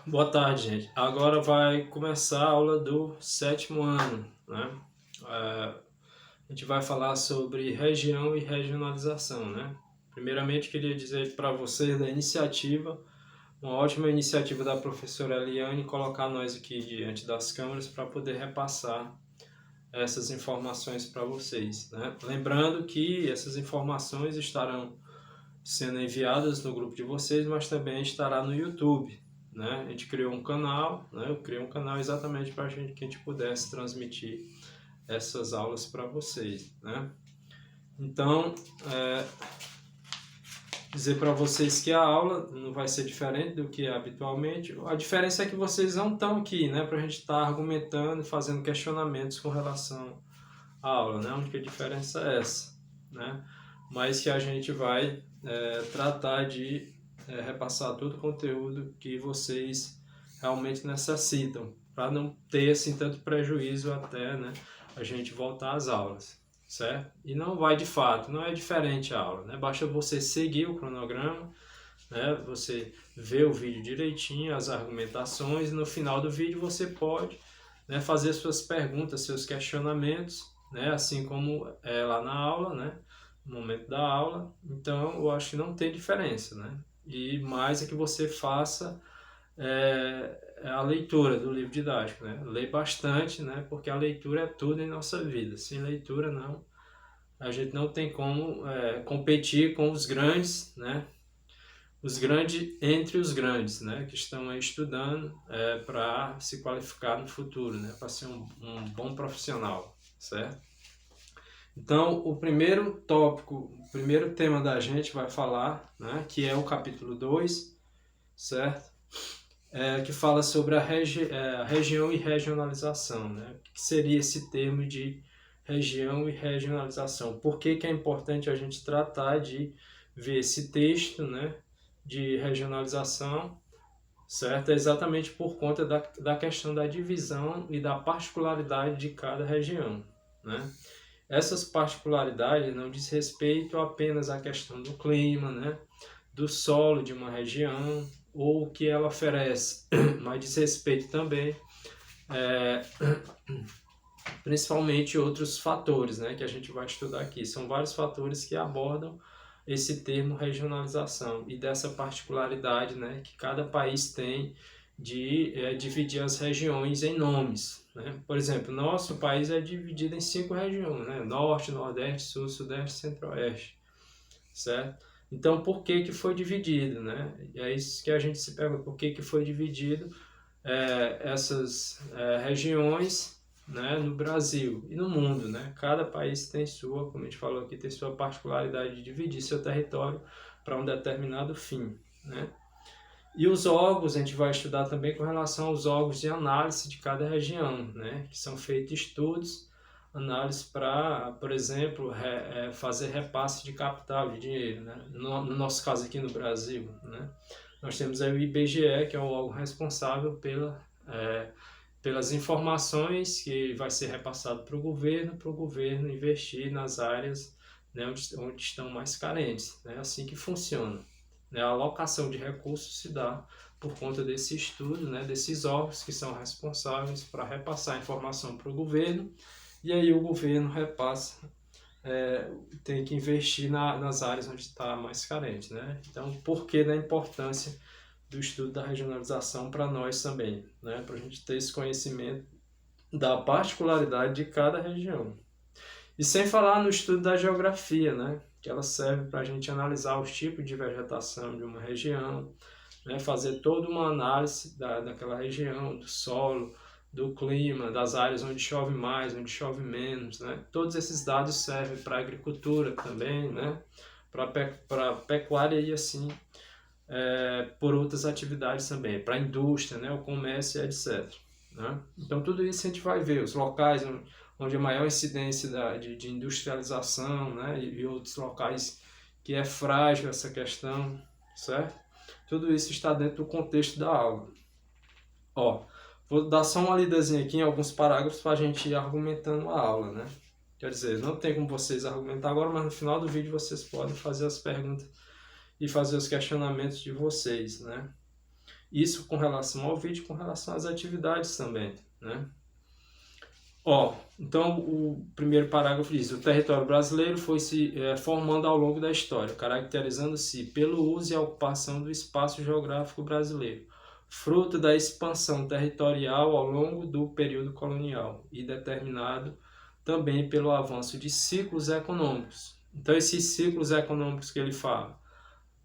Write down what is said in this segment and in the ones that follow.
Boa tarde, gente. Agora vai começar a aula do sétimo ano, né? A gente vai falar sobre região e regionalização, né? Primeiramente, queria dizer para vocês da iniciativa, uma ótima iniciativa da professora Eliane, colocar nós aqui diante das câmeras para poder repassar essas informações para vocês, né? Lembrando que essas informações estarão sendo enviadas no grupo de vocês, mas também estará no YouTube, né? A gente criou um canal, né? Eu criei um canal exatamente para que a gente pudesse transmitir essas aulas para vocês, né? Então, dizer para vocês que a aula não vai ser diferente do que é habitualmente. A diferença é que vocês não estão aqui, né? Para a gente estar argumentando e fazendo questionamentos com relação à aula, né? A única diferença é essa, né? Mas que a gente vai tratar de repassar todo o conteúdo que vocês realmente necessitam, para não ter assim tanto prejuízo até, né, a gente voltar às aulas, certo? E não vai de fato, não é diferente a aula, né? Basta você seguir o cronograma, né? Você vê o vídeo direitinho, as argumentações, e no final do vídeo você pode, né, fazer suas perguntas, seus questionamentos, né, assim como é lá na aula, né, no momento da aula. Então eu acho que não tem diferença, né? E mais é que você faça a leitura do livro didático, né? Lê bastante, né? Porque a leitura é tudo em nossa vida. Sem leitura, não, a gente não tem como competir com os grandes, né? Os grandes entre os grandes, né? Que estão aí estudando para se qualificar no futuro, né? Para ser um bom profissional, certo? Então, o primeiro tópico, o primeiro tema da gente vai falar, né? Que é o capítulo 2, certo? Que fala sobre a região e regionalização, né? O que seria esse termo de região e regionalização? Por que é importante a gente tratar de ver esse texto, né, de regionalização, certo? É exatamente por conta da questão da divisão e da particularidade de cada região, né? Essas particularidades não diz respeito apenas à questão do clima, né, do solo de uma região ou o que ela oferece, mas diz respeito também, principalmente outros fatores, né, que a gente vai estudar aqui. São vários fatores que abordam esse termo regionalização e dessa particularidade, né, que cada país tem de dividir as regiões em nomes, né? Por exemplo, nosso país é dividido em 5 regiões, né? Norte, Nordeste, Sul, Sudeste, Centro-Oeste, certo? Então, por que que foi dividido, né? E é isso que a gente se pergunta, por que que foi dividido essas regiões, né, no Brasil e no mundo, né? Cada país tem sua, como a gente falou aqui, tem sua particularidade de dividir seu território para um determinado fim, né? E os órgãos, a gente vai estudar também com relação aos órgãos de análise de cada região, né? Que são feitos estudos, análise para, por exemplo, fazer repasse de capital, de dinheiro, né? No nosso caso aqui no Brasil, né? Nós temos aí o IBGE, que é o órgão responsável pelas informações que vai ser repassado para o governo investir nas áreas, né, onde estão mais carentes. É assim que funciona. A alocação de recursos se dá por conta desse estudo, né, desses órgãos que são responsáveis para repassar a informação para o governo, e aí o governo repassa, tem que investir nas áreas onde está mais carente, né? Então, por que da importância do estudo da regionalização para nós também, né? Para a gente ter esse conhecimento da particularidade de cada região. E sem falar no estudo da geografia, né? Que ela serve para a gente analisar os tipos de vegetação de uma região, né? Fazer toda uma análise daquela região, do solo, do clima, das áreas onde chove mais, onde chove menos, né? Todos esses dados servem para a agricultura também, né? Para pecuária e assim por outras atividades também, para a indústria, né? O comércio, etc. Né? Então tudo isso a gente vai ver, os locais onde a maior incidência de industrialização, né? E outros locais que é frágil essa questão, certo? Tudo isso está dentro do contexto da aula. Ó, vou dar só uma lidazinha aqui em alguns parágrafos para a gente ir argumentando a aula, né? Quer dizer, não tem como vocês argumentar agora, mas no final do vídeo vocês podem fazer as perguntas e fazer os questionamentos de vocês, né? Isso com relação ao vídeo, com relação às atividades também, né? Então o primeiro parágrafo diz: o território brasileiro foi se formando ao longo da história, caracterizando-se pelo uso e a ocupação do espaço geográfico brasileiro, fruto da expansão territorial ao longo do período colonial e determinado também pelo avanço de ciclos econômicos. Então esses ciclos econômicos que ele fala,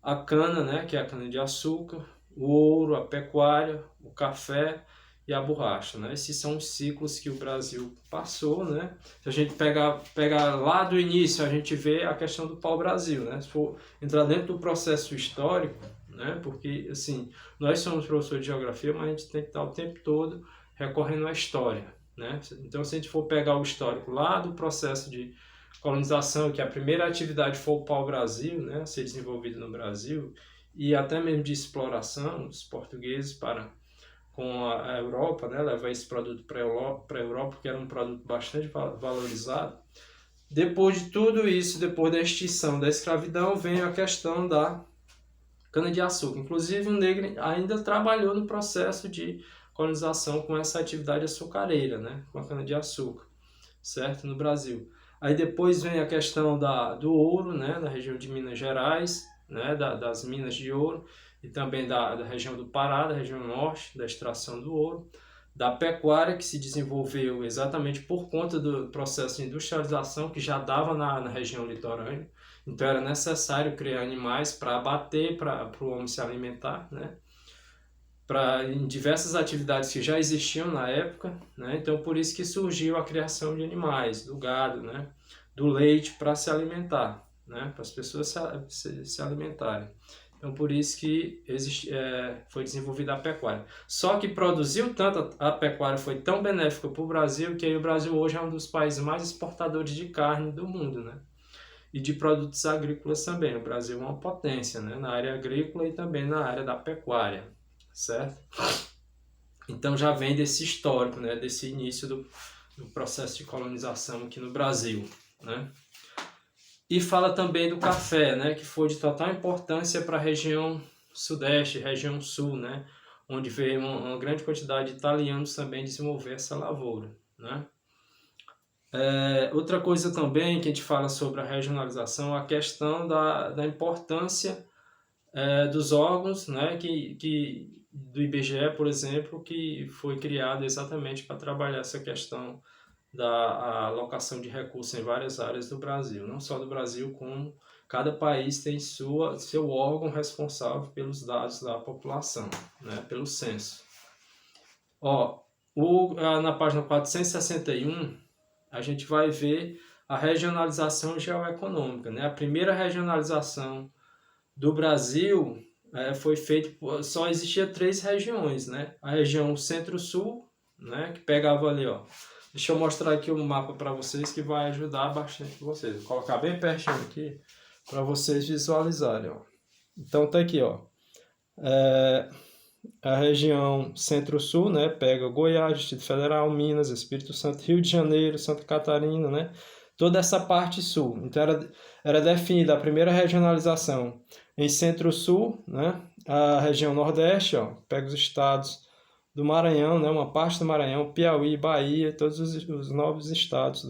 a cana, né, que é a cana de açúcar, o ouro, a pecuária, o café e a borracha, né? Esses são os ciclos que o Brasil passou, né? Se a gente pegar lá do início, a gente vê a questão do pau-brasil, né? Se for entrar dentro do processo histórico, né? Porque, assim, nós somos professores de geografia, mas a gente tem que estar o tempo todo recorrendo à história, né? Então, se a gente for pegar o histórico lá do processo de colonização, que a primeira atividade foi o pau-brasil, né? A ser desenvolvido no Brasil, e até mesmo de exploração dos portugueses para com a Europa, né, levar esse produto para a Europa, que era um produto bastante valorizado. Depois de tudo isso, depois da extinção da escravidão, vem a questão da cana-de-açúcar. Inclusive, o negro ainda trabalhou no processo de colonização com essa atividade açucareira, né, com a cana-de-açúcar, certo? No Brasil. Aí depois vem a questão do ouro, né, na região de Minas Gerais, né, das minas de ouro, e também da região do Pará, da região norte, da extração do ouro, da pecuária, que se desenvolveu exatamente por conta do processo de industrialização que já dava na região litorânea. Então era necessário criar animais para abater, para o homem se alimentar, né? Em diversas atividades que já existiam na época, né? Então por isso que surgiu a criação de animais, do gado, né? Do leite para se alimentar, né? Para as pessoas se alimentarem. Então por isso que foi desenvolvida a pecuária. Só que produziu tanto, a pecuária foi tão benéfica para o Brasil, que aí o Brasil hoje é um dos países mais exportadores de carne do mundo, né? E de produtos agrícolas também. O Brasil é uma potência, né? Na área agrícola e também na área da pecuária, certo? Então já vem desse histórico, né? Desse início do processo de colonização aqui no Brasil, né? E fala também do café, né? Que foi de total importância para a região sudeste, região sul, né? Onde veio uma grande quantidade de italianos também desenvolver essa lavoura, né? Outra coisa também que a gente fala sobre a regionalização é a questão da importância dos órgãos, né, do IBGE, por exemplo, que foi criado exatamente para trabalhar essa questão da alocação de recursos em várias áreas do Brasil. Não só do Brasil, como cada país tem seu órgão responsável pelos dados da população, né, pelo censo. Na página 461, a gente vai ver a regionalização geoeconômica, né? A primeira regionalização do Brasil foi feita, só existia 3 regiões, né? A região Centro-Sul, né? Que pegava ali, ó. Deixa eu mostrar aqui o mapa para vocês que vai ajudar bastante vocês. Vou colocar bem pertinho aqui para vocês visualizarem, ó. Então tá aqui, ó. A região Centro-Sul, né, pega Goiás, Distrito Federal, Minas, Espírito Santo, Rio de Janeiro, Santa Catarina, né, toda essa parte sul. Então era definida a primeira regionalização em Centro-Sul, né, a região Nordeste, ó, pega os estados do Maranhão, né, uma parte do Maranhão, Piauí, Bahia, todos os novos estados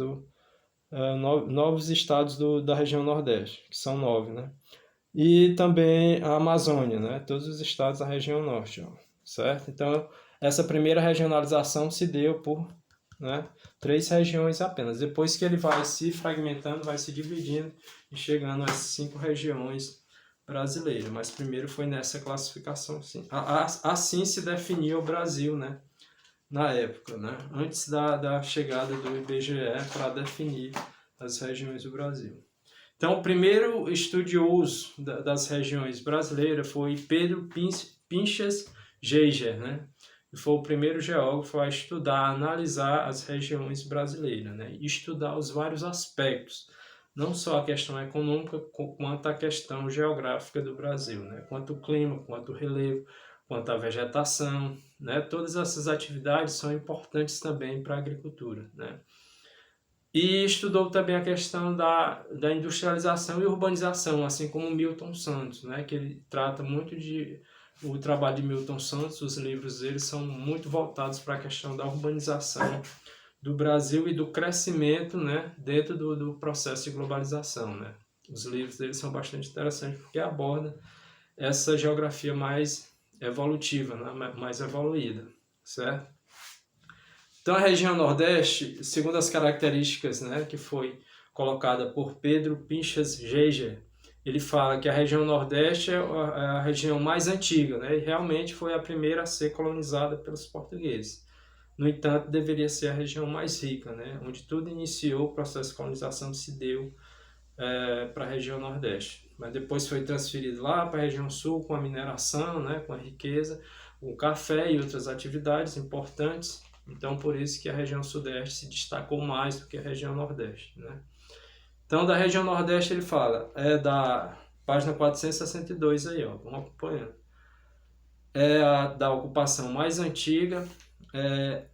da região Nordeste, que são 9, né. E também a Amazônia, né? Todos os estados da região norte, ó, certo? Então, essa primeira regionalização se deu por 3 regiões apenas. Depois que ele vai se fragmentando, vai se dividindo e chegando às 5 regiões brasileiras. Mas primeiro foi nessa classificação, sim. Assim se definia o Brasil, né? Na época, né? Antes da chegada do IBGE para definir as regiões do Brasil. Então, o primeiro estudioso das regiões brasileiras foi Pedro Pinchas Geiger, né? E foi o primeiro geógrafo a estudar, analisar as regiões brasileiras, né? E estudar os vários aspectos, não só a questão econômica, quanto a questão geográfica do Brasil, né? Quanto o clima, quanto o relevo, quanto a vegetação, né? Todas essas atividades são importantes também para a agricultura, né? E estudou também a questão da industrialização e urbanização, assim como Milton Santos, né, que ele trata muito de o trabalho de Milton Santos, os livros dele são muito voltados para a questão da urbanização do Brasil e do crescimento, né, dentro do processo de globalização, né. Os livros dele são bastante interessantes porque abordam essa geografia mais evolutiva, né, mais evoluída, certo? Então a região Nordeste, segundo as características, né, que foi colocada por Pedro Pinchas Geiger, ele fala que a região Nordeste é a região mais antiga, né, e realmente foi a primeira a ser colonizada pelos portugueses. No entanto, deveria ser a região mais rica, né, onde tudo iniciou, o processo de colonização se deu para a região Nordeste. Mas depois foi transferido lá para a região Sul com a mineração, né, com a riqueza, o café e outras atividades importantes. Então, por isso que a região Sudeste se destacou mais do que a região Nordeste, né? Então, da região Nordeste ele fala, é da página 462 aí, ó, vamos acompanhando. É a da ocupação mais antiga,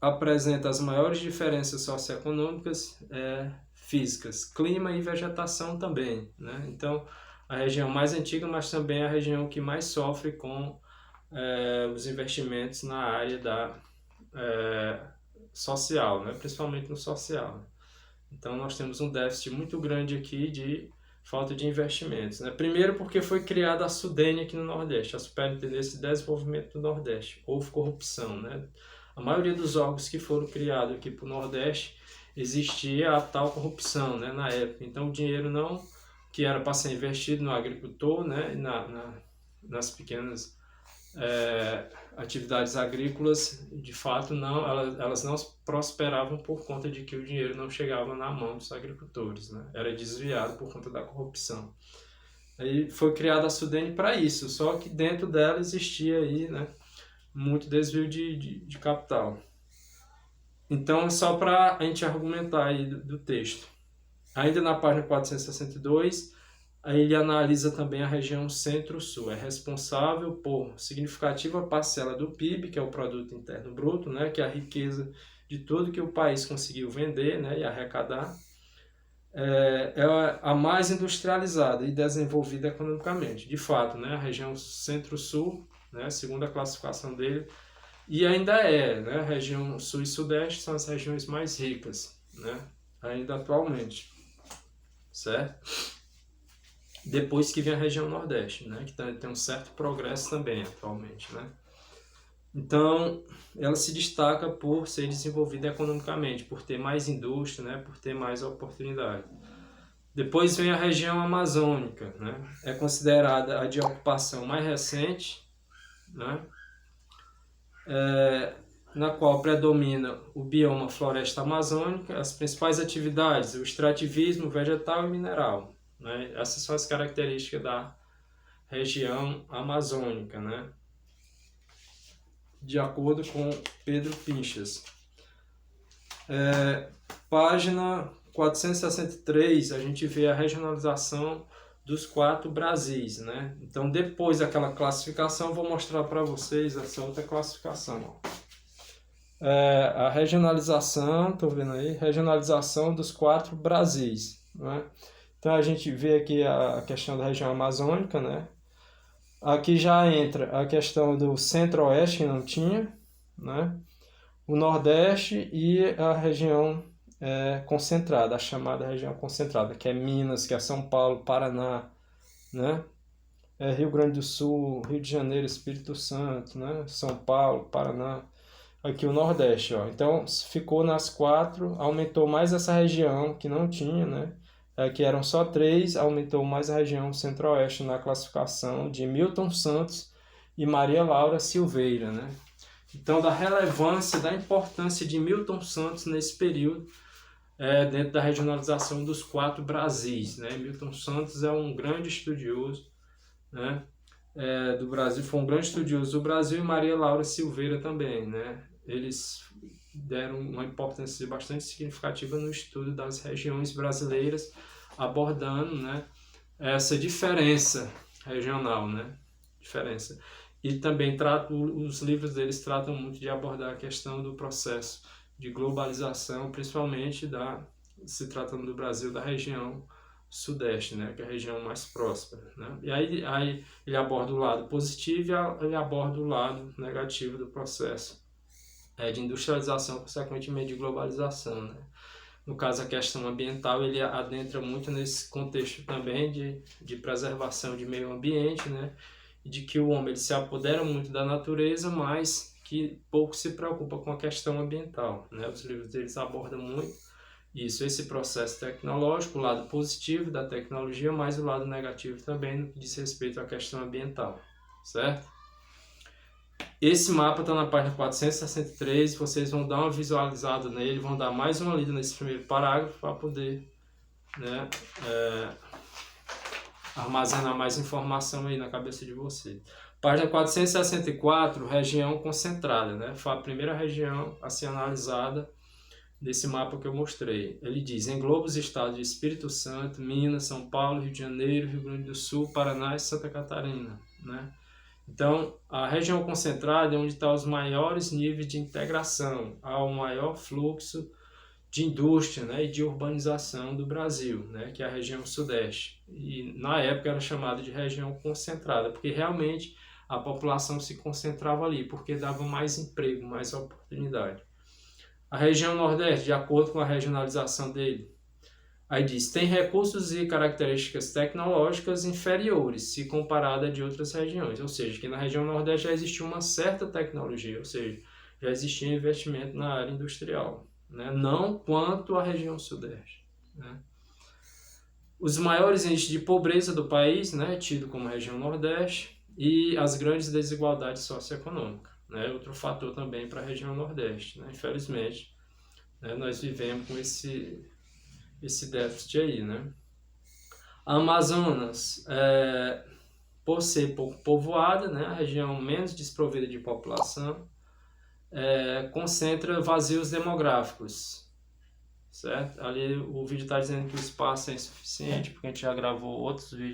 apresenta as maiores diferenças socioeconômicas, físicas, clima e vegetação também, né? Então, a região mais antiga, mas também a região que mais sofre com os investimentos na área da social, né? Principalmente no social. Então, nós temos um déficit muito grande aqui de falta de investimentos, né? Primeiro porque foi criada a SUDENE aqui no Nordeste, a Superintendência de Desenvolvimento do Nordeste. Houve corrupção, né? A maioria dos órgãos que foram criados aqui para o Nordeste existia a tal corrupção, né, na época. Então, o dinheiro não que era para ser investido no agricultor, né, nas pequenas atividades agrícolas, de fato, não, elas não prosperavam por conta de que o dinheiro não chegava na mão dos agricultores, né? Era desviado por conta da corrupção. Aí foi criada a SUDENE para isso, só que dentro dela existia aí, né, muito desvio de capital. Então, só para a gente argumentar aí do texto. Ainda na página 462, aí ele analisa também a região Centro-Sul. É responsável por significativa parcela do PIB, que é o Produto Interno Bruto, né, que é a riqueza de tudo que o país conseguiu vender, né, e arrecadar. É a mais industrializada e desenvolvida economicamente. De fato, né, a região Centro-Sul, né, segundo a classificação dele, e ainda né, a região Sul e Sudeste são as regiões mais ricas, né, ainda atualmente, certo? Depois que vem a região Nordeste, né, que tem um certo progresso também atualmente, né. Então, ela se destaca por ser desenvolvida economicamente, por ter mais indústria, né, por ter mais oportunidade. Depois vem a região amazônica, né, é considerada a de ocupação mais recente, né, na qual predomina o bioma floresta amazônica, as principais atividades, o extrativismo vegetal e mineral, né? Essas são as características da região amazônica, né? De acordo com Pedro Pinchas. Página 463, a gente vê a regionalização dos 4 Brasis, né? Então, depois daquela classificação, vou mostrar para vocês essa outra classificação. A regionalização, estou vendo aí, regionalização dos 4 Brasis, né? Então, a gente vê aqui a questão da região amazônica, né? Aqui já entra a questão do centro-oeste, que não tinha, né? O nordeste e a região concentrada, a chamada região concentrada, que é Minas, que é São Paulo, Paraná, né? Rio Grande do Sul, Rio de Janeiro, Espírito Santo, né? São Paulo, Paraná. Aqui o Nordeste, ó. Então ficou nas 4, aumentou mais essa região que não tinha, né? Que eram só 3, aumentou mais a região Centro-Oeste na classificação de Milton Santos e Maria Laura Silveira, né? Então, da relevância, da importância de Milton Santos nesse período, dentro da regionalização dos 4 Brasis, né? Milton Santos é um grande estudioso, né, do Brasil, foi um grande estudioso do Brasil, e Maria Laura Silveira também, né? Eles deram uma importância bastante significativa no estudo das regiões brasileiras, abordando, né, essa diferença regional, né? Diferença. E também os livros deles tratam muito de abordar a questão do processo de globalização, principalmente se tratando do Brasil, da região Sudeste, né, que é a região mais próspera, né? E aí ele aborda o lado positivo e ele aborda o lado negativo do processo de industrialização, consequentemente de globalização, né? No caso, a questão ambiental, ele adentra muito nesse contexto também de preservação de meio ambiente, né? E de que o homem ele se apodera muito da natureza, mas que pouco se preocupa com a questão ambiental, né? Os livros deles abordam muito isso, esse processo tecnológico, o lado positivo da tecnologia, mas o lado negativo também no que diz respeito à questão ambiental, certo? Esse mapa está na página 463, vocês vão dar uma visualizada nele, vão dar mais uma lida nesse primeiro parágrafo para poder, né, armazenar mais informação aí na cabeça de vocês. Página 464, região concentrada, né? Foi a primeira região a ser analisada desse mapa que eu mostrei. Ele diz: engloba os estados de Espírito Santo, Minas, São Paulo, Rio de Janeiro, Rio Grande do Sul, Paraná e Santa Catarina, né? Então, a região concentrada é onde estão os maiores níveis de integração, há um maior fluxo de indústria, né, e de urbanização do Brasil, né, que é a região sudeste. E na época era chamada de região concentrada, porque realmente a população se concentrava ali, porque dava mais emprego, mais oportunidade. A região nordeste, de acordo com a regionalização dele, aí diz, tem recursos e características tecnológicas inferiores se comparada a de outras regiões, ou seja, que na região nordeste já existia uma certa tecnologia, ou seja, já existia investimento na área industrial, né? Não quanto à região sudeste, né? Os maiores índices de pobreza do país, né, tido como região nordeste, e as grandes desigualdades socioeconômicas, né, outro fator também para a região nordeste, né? Infelizmente, né, nós vivemos com esse déficit aí, né? A Amazonas, por ser pouco povoada, né, a região menos desprovida de população, concentra vazios demográficos, certo? Ali o vídeo está dizendo que o espaço é insuficiente, porque a gente já gravou outros vídeos